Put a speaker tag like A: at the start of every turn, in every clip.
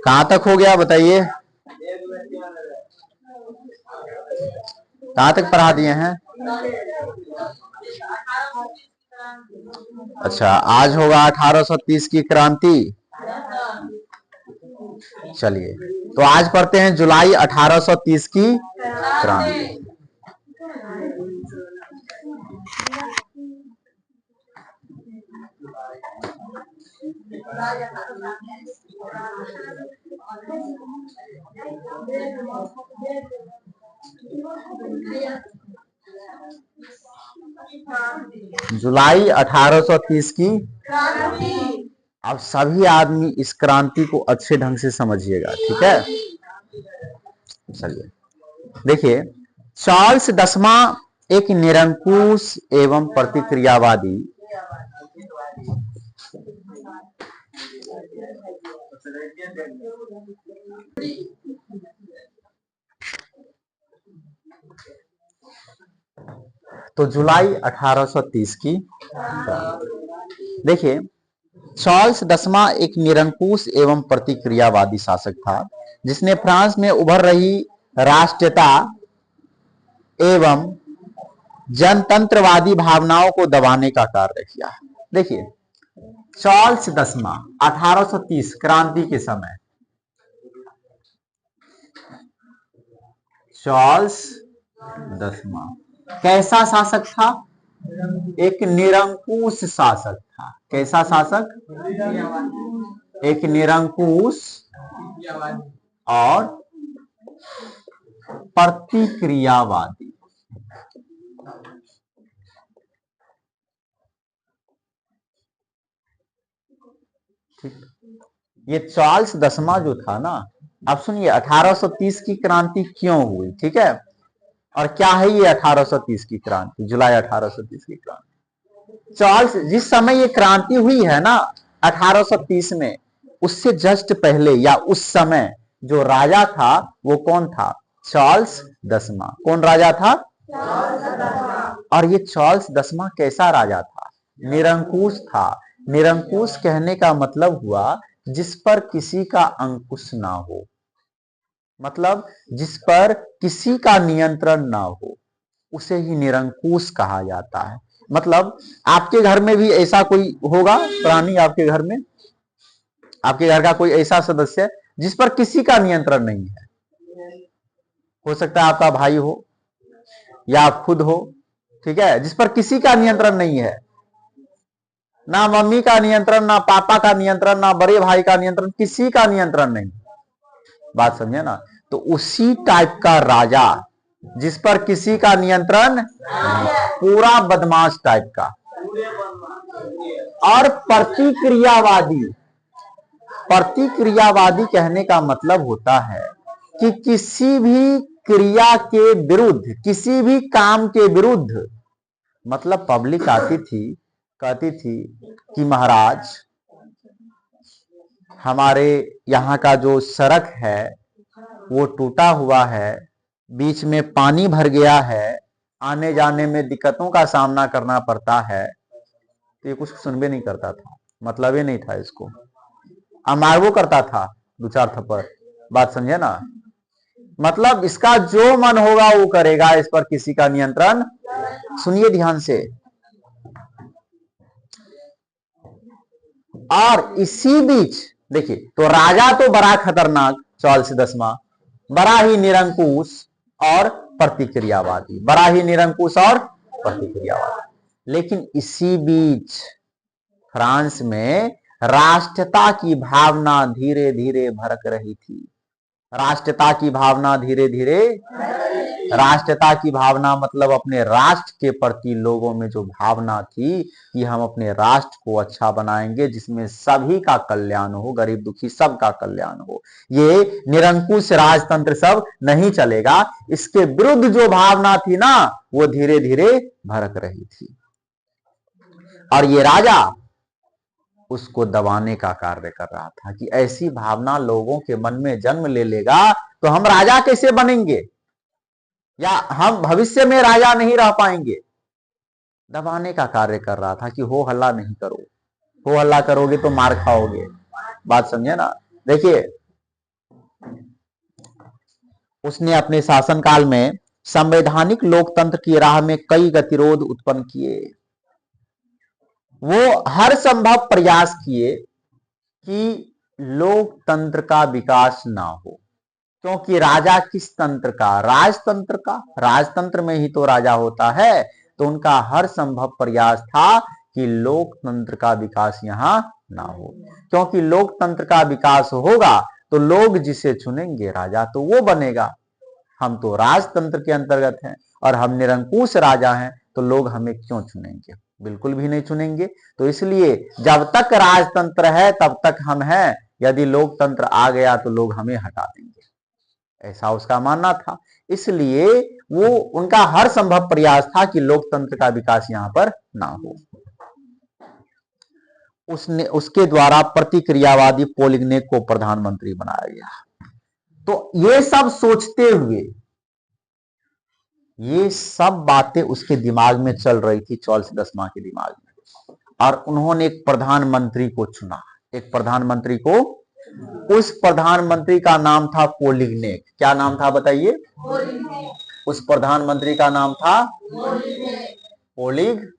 A: कहां तक हो गया बताइए, कहां तक पढ़ा दिए हैं? अच्छा, आज होगा 1830 की क्रांति। चलिए, तो आज पढ़ते हैं जुलाई 1830 की क्रांति। जुलाई 1830 की क्रांति। अब सभी आदमी इस क्रांति को अच्छे ढंग से समझिएगा, ठीक है? चलिए देखिए, चार्ल्स दसवां एक निरंकुश एवं प्रतिक्रियावादी तो जुलाई 1830 की देखिए, चार्ल्स दसवां एक निरंकुश एवं प्रतिक्रियावादी शासक था जिसने फ्रांस में उभर रही राष्ट्रीयता एवं जनतंत्रवादी भावनाओं को दबाने का कार्य किया। देखिए, चार्ल्स दसवां 1830 क्रांति के समय चार्ल्स दसवां कैसा शासक था? एक निरंकुश शासक था। कैसा शासक? एक निरंकुश और प्रतिक्रियावादी। ठीक, ये चार्ल्स दसवां जो था ना, अब सुनिए 1830 की क्रांति क्यों हुई, ठीक है? और क्या है ये 1830 की क्रांति, जुलाई 1830 की क्रांति? चार्ल्स, जिस समय ये क्रांति हुई है ना 1830 में, उससे जस्ट पहले या उस समय जो राजा था वो कौन था? चार्ल्स दसवां। कौन राजा था? और ये चार्ल्स दसवां कैसा राजा था? निरंकुश था। निरंकुश कहने का मतलब हुआ जिस पर किसी का अंकुश ना हो, मतलब जिस पर किसी का नियंत्रण ना हो, उसे ही निरंकुश कहा जाता है। मतलब आपके घर में भी ऐसा कोई होगा प्राणी, आपके घर में, आपके घर का कोई ऐसा सदस्य जिस पर किसी का नियंत्रण नहीं है। हो सकता है आपका भाई हो या आप खुद हो, ठीक है, जिस पर किसी का नियंत्रण नहीं है, ना मम्मी का नियंत्रण, ना पापा का नियंत्रण, ना बड़े भाई का नियंत्रण, किसी का नियंत्रण नहीं। बात समझे ना? तो उसी टाइप का राजा जिस पर किसी का नियंत्रण, पूरा बदमाश टाइप का। और प्रतिक्रियावादी, प्रतिक्रियावादी कहने का मतलब होता है कि किसी भी क्रिया के विरुद्ध, किसी भी काम के विरुद्ध, मतलब पब्लिक आती थी, कहती थी कि महाराज हमारे यहाँ का जो सड़क है वो टूटा हुआ है, बीच में पानी भर गया है, आने जाने में दिक्कतों का सामना करना पड़ता है। तो ये कुछ सुनबे नहीं करता था, मतलब ही नहीं था इसको, अमारवो करता था दो चार थप्पड़। बात समझे ना? मतलब इसका जो मन होगा वो करेगा, इस पर किसी का नियंत्रण। सुनिए ध्यान से। और इसी बीच देखिए, तो राजा तो बड़ा खतरनाक चार्ल्स दसवां, बड़ा ही निरंकुश और प्रतिक्रियावादी, बड़ा ही निरंकुश और प्रतिक्रियावादी। लेकिन इसी बीच फ्रांस में राष्ट्रता की भावना धीरे धीरे भड़क रही थी। राष्ट्रता की भावना धीरे धीरे, राष्ट्रता की भावना मतलब अपने राष्ट्र के प्रति लोगों में जो भावना थी कि हम अपने राष्ट्र को अच्छा बनाएंगे जिसमें सभी का कल्याण हो, गरीब दुखी सबका कल्याण हो, ये निरंकुश राजतंत्र सब नहीं चलेगा, इसके विरुद्ध जो भावना थी ना वो धीरे धीरे भड़क रही थी। और ये राजा उसको दबाने का कार्य कर रहा था कि ऐसी भावना लोगों के मन में जन्म ले लेगा तो हम राजा कैसे बनेंगे, या हम भविष्य में राजा नहीं रह पाएंगे। दबाने का कार्य कर रहा था कि हो हल्ला नहीं करो, हो हल्ला करोगे तो मार खाओगे। बात समझे ना। देखिए, उसने अपने शासनकाल में संवैधानिक लोकतंत्र की राह में कई गतिरोध उत्पन्न किए। वो हर संभव प्रयास किए कि लोकतंत्र का विकास ना हो, क्योंकि राजा किस तंत्र का? राजतंत्र का। राजतंत्र में ही तो राजा होता है। तो उनका हर संभव प्रयास था कि लोकतंत्र का विकास यहां ना हो, क्योंकि लोकतंत्र का विकास होगा तो लोग जिसे चुनेंगे राजा तो वो बनेगा। हम तो राजतंत्र के अंतर्गत हैं और हम निरंकुश राजा हैं, तो लोग हमें क्यों चुनेंगे? बिल्कुल भी नहीं चुनेंगे। तो इसलिए जब तक राजतंत्र है तब तक हम हैं, यदि लोकतंत्र आ गया तो लोग हमें हटा देंगे, ऐसा उसका मानना था। इसलिए वो उनका हर संभव प्रयास था कि लोकतंत्र का विकास यहां पर ना हो। उसके द्वारा प्रतिक्रियावादी पोलिगनेक को प्रधानमंत्री बनाया गया। तो ये सब सोचते हुए, ये सब बातें उसके दिमाग में चल रही थी, चार्ल्स दसवां के दिमाग में, और उन्होंने एक प्रधानमंत्री को चुना। एक प्रधानमंत्री को, उस प्रधानमंत्री का नाम था पोलिगनेक। क्या नाम था बताइए? उस प्रधानमंत्री का नाम था पोलिगनेक।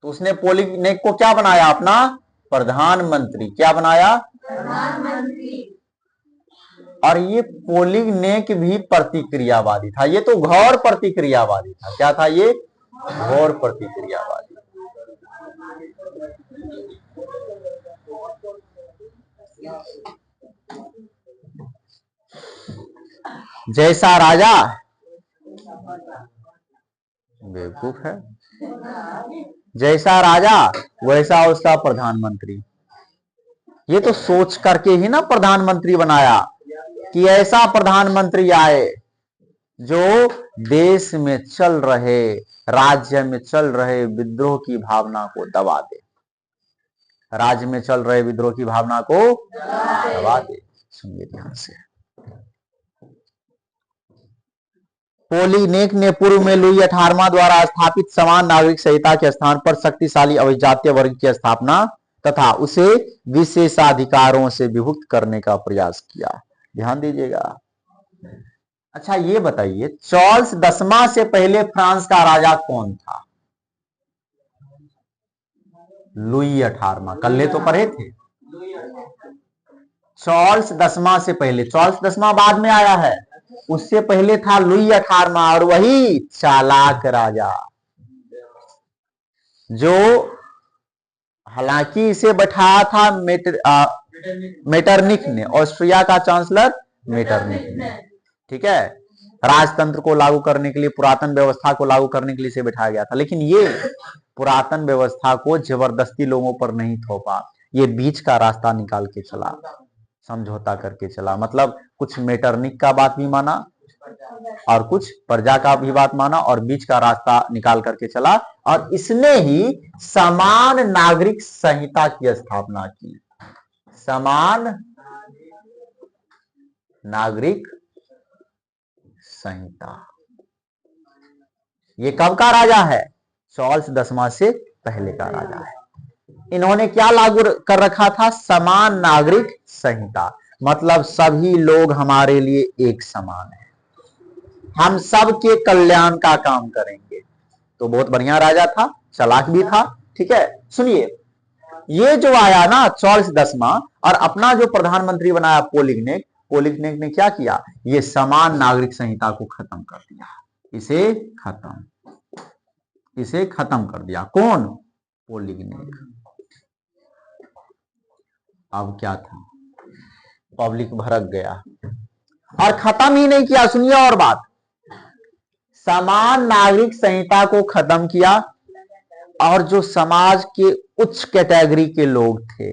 A: तो उसने पोलिगनेक को क्या बनाया? अपना प्रधानमंत्री। क्या बनाया? प्रधानमंत्री। और ये पोलिगनेक भी प्रतिक्रियावादी था। ये तो घोर प्रतिक्रियावादी था। क्या था ये? घोर प्रतिक्रियावादी। जैसा राजा, बेवकूफ है, जैसा राजा वैसा उसका प्रधानमंत्री। ये तो सोच करके ही ना प्रधानमंत्री बनाया कि ऐसा प्रधानमंत्री आए जो देश में चल रहे, राज्य में चल रहे विद्रोह की भावना को दबा दे। राज्य में चल रहे विद्रोह की भावना को दबा दे। सुनिए ध्यान से। पोलिगनेक ने पूर्व में लुई 18वां द्वारा स्थापित समान नागरिक संहिता के स्थान पर शक्तिशाली अभिजातीय वर्ग की स्थापना तथा उसे विशेषाधिकारों से विभुक्त करने का प्रयास किया। ध्यान दीजिएगा। अच्छा ये बताइए, चार्ल्स दसवां से पहले फ्रांस का राजा कौन था? लुई 18वां। कल्ले तो पढ़े थे। चार्ल्स दसवां से पहले, चार्ल्स दसवां बाद में आया है, उससे पहले था लुई 18वां, और वही चालाक राजा जो, हालांकि इसे बैठाया था मेटरनिक ने, ऑस्ट्रिया का चांसलर मेटरनिक ने। ठीक है, राजतंत्र को लागू करने के लिए, पुरातन व्यवस्था को लागू करने के लिए इसे बैठाया गया था। लेकिन ये पुरातन व्यवस्था को जबरदस्ती लोगों पर नहीं थोपा, ये बीच का रास्ता निकाल के चला, समझौता करके चला। मतलब कुछ मेटरनिक का बात भी माना और कुछ प्रजा का भी बात माना, और बीच का रास्ता निकाल करके चला, और इसने ही समान नागरिक संहिता की स्थापना की। समान नागरिक संहिता। ये कब का राजा है? चार्ल्स दसवां से पहले का राजा है। इन्होंने क्या लागू कर रखा था? समान नागरिक संहिता। मतलब सभी लोग हमारे लिए एक समान है, हम सबके कल्याण का काम करेंगे। तो बहुत बढ़िया राजा था, चालाक भी था। ठीक है, सुनिए, ये जो आया ना चार्ल्स दसवां, और अपना जो प्रधानमंत्री बनाया पोलिगनेक, पोलिगनेक ने क्या किया? ये समान नागरिक संहिता को खत्म कर दिया। इसे खत्म कर दिया। कौन? पोलिगनेक। अब क्या था? पब्लिक भड़क गया, और खत्म ही नहीं किया। सुनिए और बात, समान नागरिक संहिता को खत्म किया, और जो समाज के उच्च कैटेगरी के लोग थे,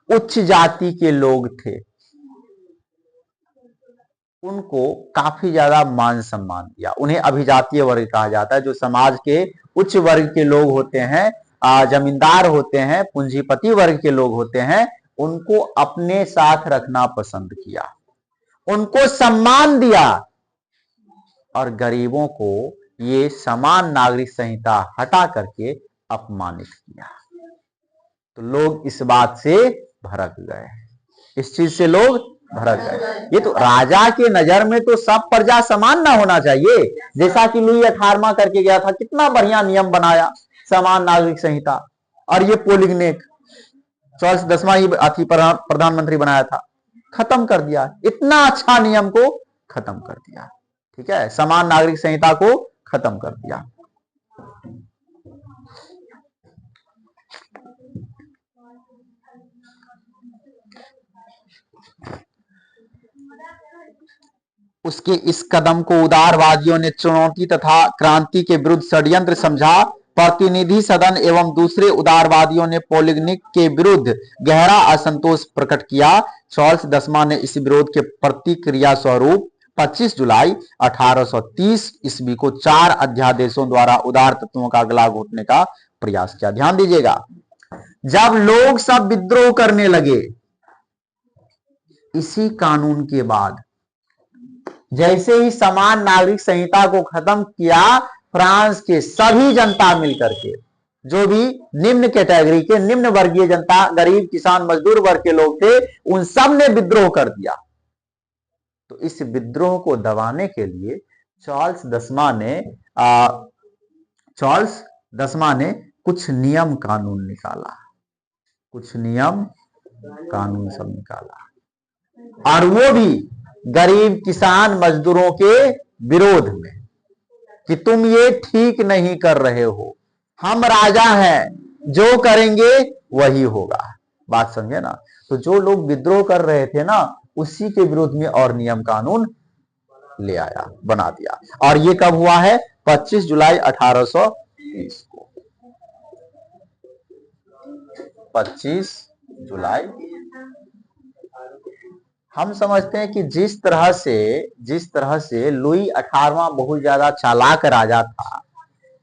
A: उच्च जाति के लोग थे, उनको काफी ज्यादा मान सम्मान दिया। उन्हें अभिजातीय वर्ग कहा जाता है। जो समाज के उच्च वर्ग के लोग होते हैं, जमींदार होते हैं, पूंजीपति वर्ग के लोग होते हैं, उनको अपने साथ रखना पसंद किया, उनको सम्मान दिया, और गरीबों को ये समान नागरिक संहिता हटा करके अपमानित किया। तो लोग इस बात से भड़क गए, इस चीज से लोग भड़क गए। ये तो राजा के नजर में तो सब प्रजा समान ना होना चाहिए, जैसा कि लुई 18वां करके गया था, कितना बढ़िया नियम बनाया, समान नागरिक संहिता। और ये पोलिंगनेक चार्ल्स 10वां ही प्रधानमंत्री बनाया था, खत्म कर दिया, इतना अच्छा नियम को खत्म कर दिया। ठीक है, समान नागरिक संहिता को खत्म कर दिया। उसके इस कदम को उदारवादियों ने चुनौती तथा क्रांति के विरुद्ध षड्यंत्र समझा। प्रतिनिधि सदन एवं दूसरे उदारवादियों ने पोलिंगनेक के विरुद्ध गहरा असंतोष प्रकट किया। चार्ल्स 10वां ने इस विरोध के प्रतिक्रिया स्वरूप 25 जुलाई 1830 ईस्वी को 4 अध्यादेशों द्वारा उदार तत्वों का गला घोटने का प्रयास किया। ध्यान दीजिएगा, जब लोग सब विद्रोह करने लगे, इसी कानून के बाद जैसे ही समान नागरिक संहिता को खत्म किया, फ्रांस के सभी जनता मिलकर के, जो भी निम्न कैटेगरी के, निम्न वर्गीय जनता, गरीब, किसान, मजदूर वर्ग के लोग थे, उन सब ने विद्रोह कर दिया। तो इस विद्रोह को दबाने के लिए चार्ल्स 10वां ने कुछ नियम कानून निकाला, कुछ नियम कानून सब निकाला, और वो भी गरीब, किसान, मजदूरों के विरोध में, कि तुम ये ठीक नहीं कर रहे हो, हम राजा हैं, जो करेंगे वही होगा। बात समझे ना? तो जो लोग विद्रोह कर रहे थे ना, उसी के विरोध में और नियम कानून ले आया, बना दिया। और ये कब हुआ है? 25 जुलाई 1830 को। 25 जुलाई। हम समझते हैं कि जिस तरह से लुई 18वां बहुत ज्यादा चालाक राजा था,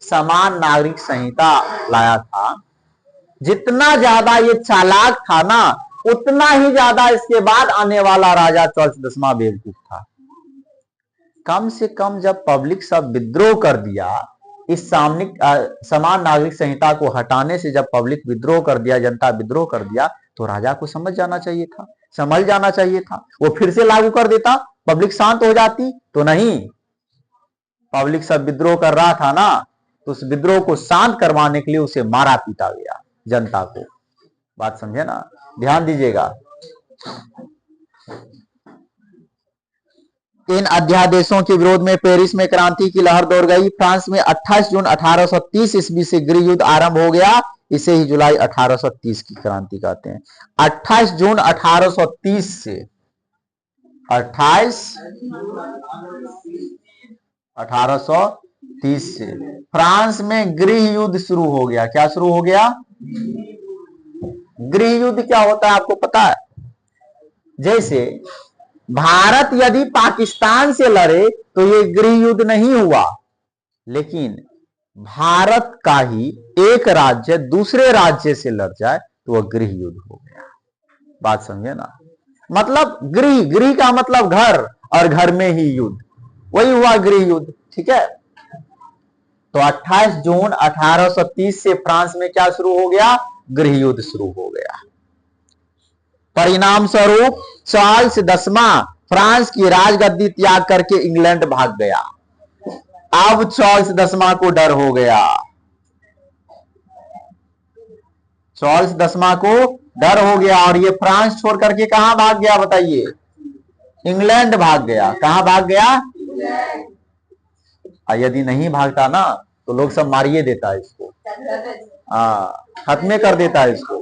A: समान नागरिक संहिता लाया था, जितना ज्यादा ये चालाक था ना, उतना ही ज्यादा इसके बाद आने वाला राजा चार्ल्स 10वां बेवकूफ था। कम से कम जब पब्लिक सब विद्रोह कर दिया, इस समान नागरिक संहिता को हटाने से जब पब्लिक विद्रोह कर दिया, जनता विद्रोह कर दिया, तो राजा को समझ जाना चाहिए था, समझ जाना चाहिए था, वो फिर से लागू कर देता, पब्लिक शांत हो जाती। तो नहीं, पब्लिक सब विद्रोह कर रहा था ना, तो उस विद्रोह को शांत करवाने के लिए उसे मारा पीटा गया, जनता को। बात समझे ना? ध्यान दीजिएगा। इन अध्यादेशों के विरोध में पेरिस में क्रांति की लहर दौड़ गई। फ्रांस में 28 जून 1830 ईस्वी से गृह युद्ध आरंभ हो गया। इसे ही जुलाई 1830 की क्रांति कहते हैं। 28 जून 1830 से 1830 से फ्रांस में गृह युद्ध शुरू हो गया। क्या शुरू हो गया? गृह युद्ध क्या होता है आपको पता है? जैसे भारत यदि पाकिस्तान से लड़े तो ये गृह युद्ध नहीं हुआ, लेकिन भारत का ही एक राज्य दूसरे राज्य से लड़ जाए तो वह गृह युद्ध हो गया। बात समझे ना? मतलब गृह का मतलब घर, और घर में ही युद्ध, वही हुआ गृह युद्ध। ठीक है, तो 28 जून 1830 से फ्रांस में क्या शुरू हो गया? गृह युद्ध शुरू हो गया। परिणाम स्वरूप चार्ल्स 10वां फ्रांस की राजगद्दी त्याग करके इंग्लैंड भाग गया। अब चार्ल्स 10वां को डर हो गया, चार्ल्स 10वां को डर हो गया, और ये फ्रांस छोड़ करके कहां भाग गया बताइए? इंग्लैंड भाग गया। कहां भाग गया? यदि नहीं भागता ना तो लोग सब मारिए देता है इसको, खत्म कर देता है इसको।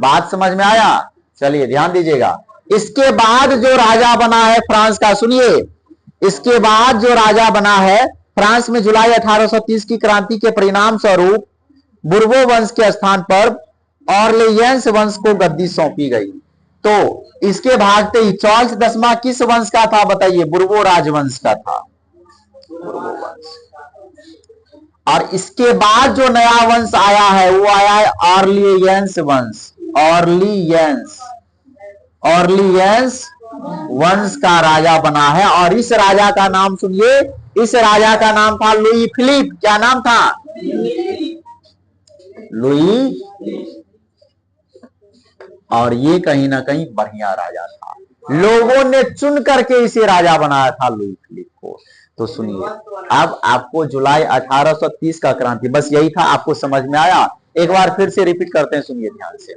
A: बात समझ में आया? चलिए ध्यान दीजिएगा। इसके बाद जो राजा बना है फ्रांस का, सुनिए, इसके बाद जो राजा बना है फ्रांस में जुलाई 1830 की क्रांति के परिणाम स्वरूप बुर्बो वंश के स्थान पर ऑर्लेयंस वंश को गद्दी सौंपी गई। तो इसके भागते ही चार्ल्स 10वां किस वंश का था बताइए? बुर्बो राजवंश का था, बुर्बो वंश। और इसके बाद जो नया वंश आया है वो आया है ऑर्लियंस वंश। ऑर्लियंस वंश का राजा बना है, और इस राजा का नाम सुनिए, इस राजा का नाम था लुई फिलिप। क्या नाम था? लुई। और ये कहीं ना कहीं बढ़िया राजा था, लोगों ने चुन करके इसे राजा बनाया था लुई फिलिप को। तो सुनिए, अब आपको जुलाई 1830 का क्रांति, बस यही था, आपको समझ में आया? एक बार फिर से रिपीट करते हैं, सुनिए ध्यान से।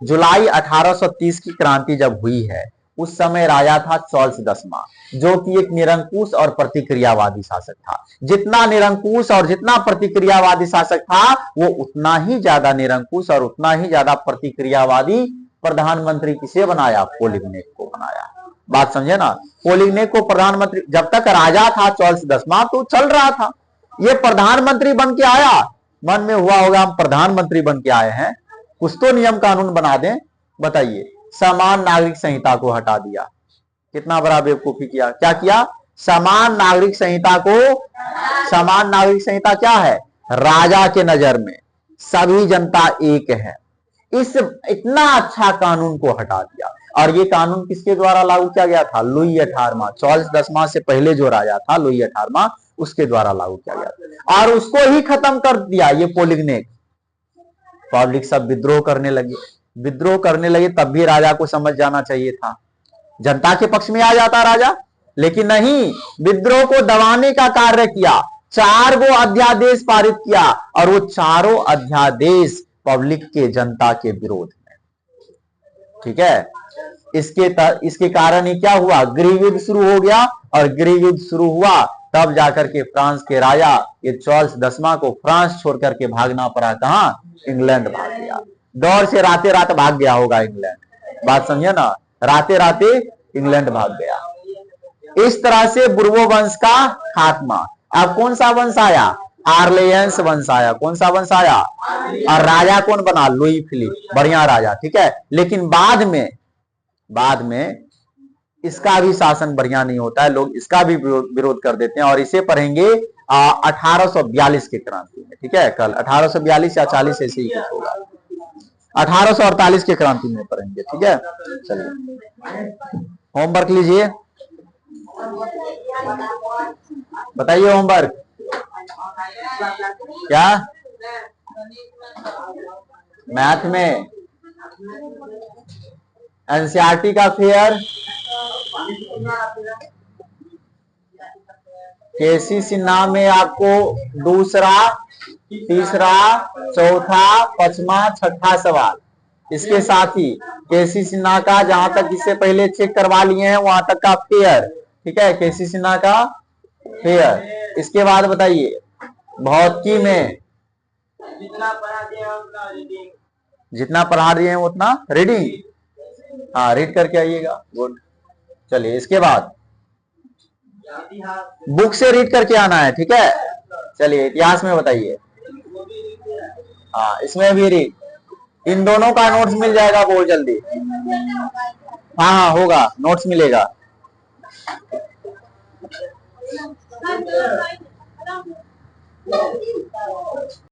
A: जुलाई 1830 की क्रांति जब हुई है, उस समय राजा था चार्ल्स 10वां, जो कि एक निरंकुश और प्रतिक्रियावादी शासक था। जितना निरंकुश और जितना प्रतिक्रियावादी शासक था, वो उतना ही ज्यादा निरंकुश और उतना ही ज्यादा प्रतिक्रियावादी प्रधानमंत्री किसे बनाया? पोलिग्नेक को बनाया। बात समझे ना? पोलिग्नेक को प्रधानमंत्री, जब तक राजा था चार्ल्स 10वां तो चल रहा था, ये प्रधानमंत्री बन के आया, मन में हुआ होगा हम प्रधानमंत्री बन के आए हैं, कुछ तो नियम कानून बना दें। बताइए, समान नागरिक संहिता को हटा दिया। कितना बड़ा बेवकूफी किया। क्या किया? समान नागरिक संहिता को, समान नागरिक संहिता क्या है? राजा के नजर में सभी जनता एक है, इस इतना अच्छा कानून को हटा दिया। और ये कानून किसके द्वारा लागू किया गया था? लुई 18वां, चार्ल्स 10वां से पहले जो राजा था लुई 18वां, उसके द्वारा लागू किया गया। और उसको ही खत्म कर दिया ये पोलिग्नेक। पब्लिक सब विद्रोह करने लगे, विद्रोह करने लगे, तब भी राजा को समझ जाना चाहिए था, जनता के पक्ष में आ जाता राजा, लेकिन नहीं, विद्रोह को दबाने का कार्य किया। 4 गो अध्यादेश पारित किया, और वो चारों अध्यादेश पब्लिक के, जनता के विरोध में। ठीक है, इसके कारण ही क्या हुआ? गृह युद्ध शुरू हो गया, और गृह युद्ध शुरू हुआ तब जाकर के फ्रांस के राजा ये चार्ल्स 10वां को फ्रांस छोड़ करके भागना पड़ा। कहां? इंग्लैंड भाग गया। दौड़ से राते रात भाग गया होगा इंग्लैंड। बात समझे ना? राते राते इंग्लैंड भाग गया। इस तरह से बुर्बो वंश का खात्मा। अब कौन सा वंश आया? आर्लेयंस वंश आया। कौन सा वंश आया? और राजा कौन बना? लुई फिलिप, बढ़िया राजा। ठीक है, लेकिन बाद में इसका भी शासन बढ़िया नहीं होता है, लोग इसका भी विरोध कर देते हैं, और इसे पढ़ेंगे 1842 की क्रांति में। ठीक है, कल 1842 या 40 ऐसे ही कुछ होगा, 1848 की क्रांति में पढ़ेंगे। ठीक है, चलिए होमवर्क लीजिए, बताइए होमवर्क क्या? मैथ में एनसीईआरटी का फेयर, केसी सिन्हा में आपको दूसरा, तीसरा, चौथा, पांचवा, छठा सवाल, इसके साथ ही केसी सिन्हा का जहां तक इससे पहले चेक करवा लिए हैं वहां तक का फेयर। ठीक है, केसी सिन्हा का फेयर। इसके बाद बताइए भौतिकी में जितना पढ़ा दिए हैं उतना रीडिंग, हाँ रीड करके आइएगा। गुड, चलिए इसके बाद बुक से रीड करके आना है। ठीक है, चलिए इतिहास में बताइए, हाँ इसमें भी रीड, इन दोनों का नोट्स मिल जाएगा बहुत जल्दी। हाँ हाँ होगा, नोट्स मिलेगा।